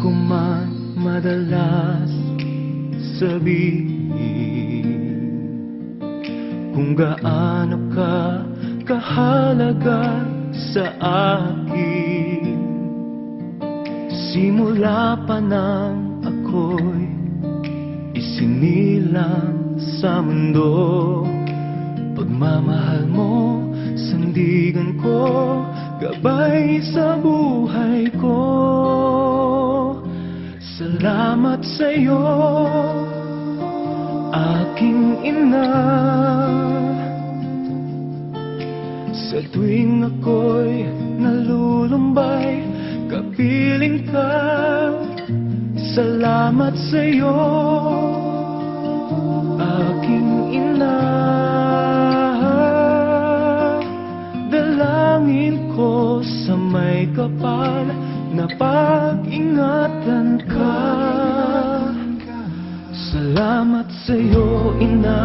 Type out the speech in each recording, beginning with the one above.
ko man madalas sabihin kung gaano ka kahalaga sa akin. Simula pa nang ako'y isinilang sa mundo, pagmamahal mo, sandigan ko, gabay sa buhay ko. Salamat sa'yo, aking ina. Sa tuwing ako'y nalulumbay, kapiling ka. Salamat sa'yo, aking ina. Dalangin ko sa may kapal na pag-ingatan ka. Salamat sa'yo, ina.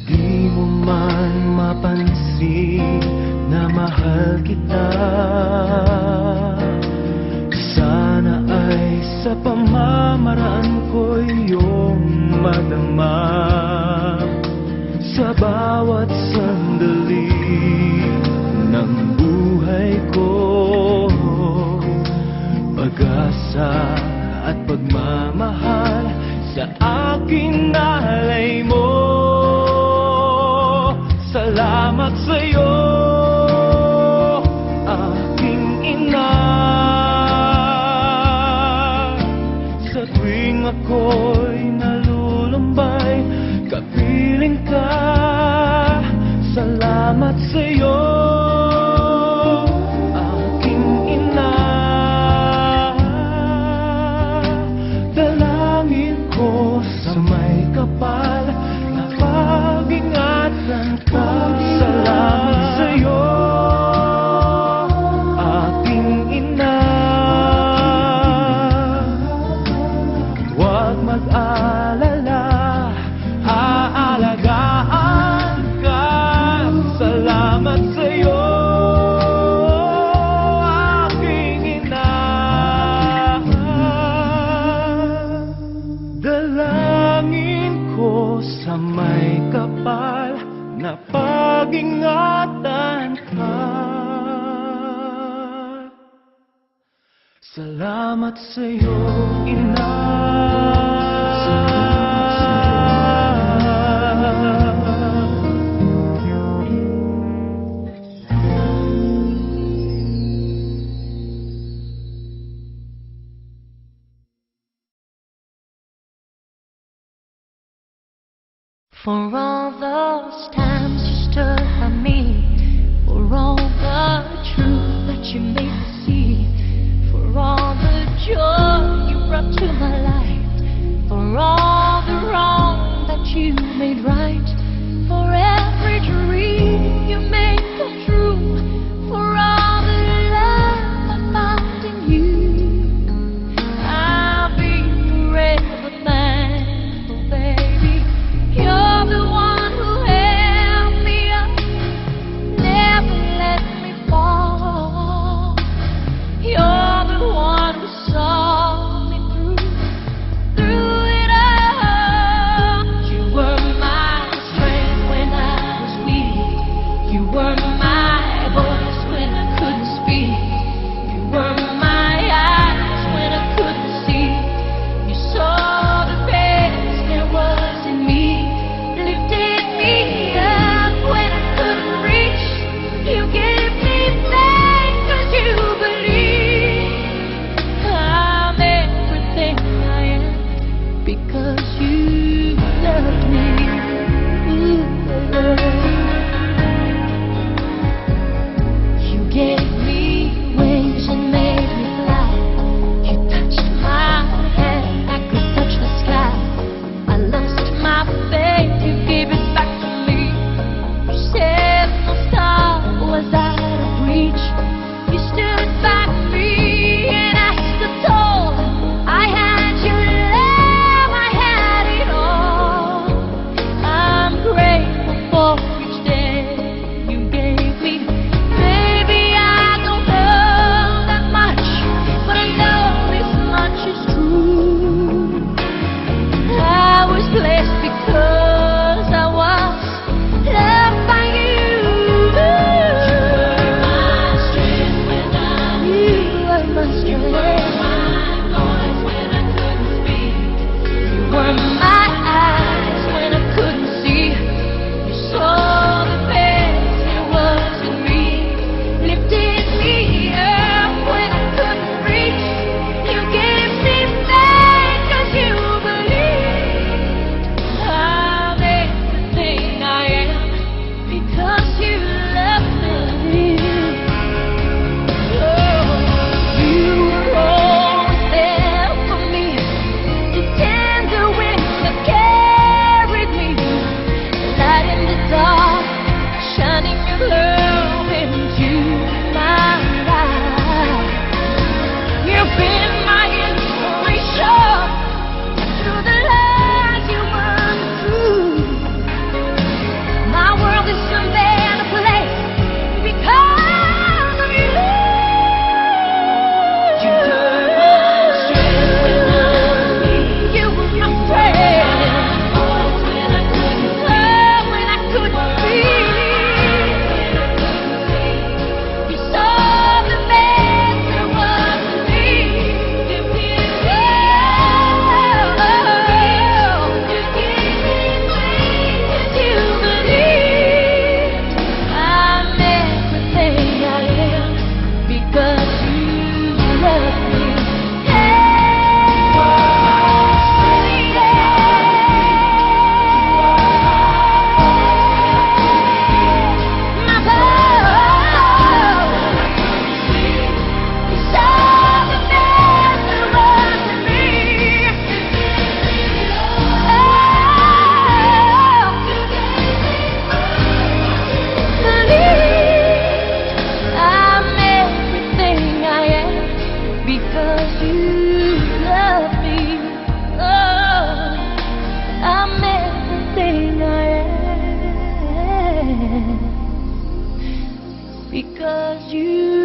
Di mo man mapansin na mahal kita. Sana ay sa pamamaraan ko iyong madama. Sa bawat sandali ng buhay ko, pag-asa at pagmamahal sa akin nalay mo. Salamat sa'yo, aking ina. Sa tuwing ako'y nalulumbay, kapiling ka. Salamat sa'yo, aking ina. Dalangin ko sa may kapal na pag-ingatan ka. Salamat sa'yo, aking ina. Huwag mag-alala, aalagaan ka. Salamat sa'yo, aking ina. Dalangin ko sa may kapal na pag-ingatan ka. Salamat sa'yo, ina. For all those times you stood by me, for all the truth that you made me see, for all the joy you brought to my life, for all the wrong that you made right, for every dream you made come true, for all the love I found in you, I'll be forever thankful, baby. You're the one who held me up, never let me fall. You're the one who saw me through it all. You were my strength. love me. Because you love me, oh, I'm everything I am. Because you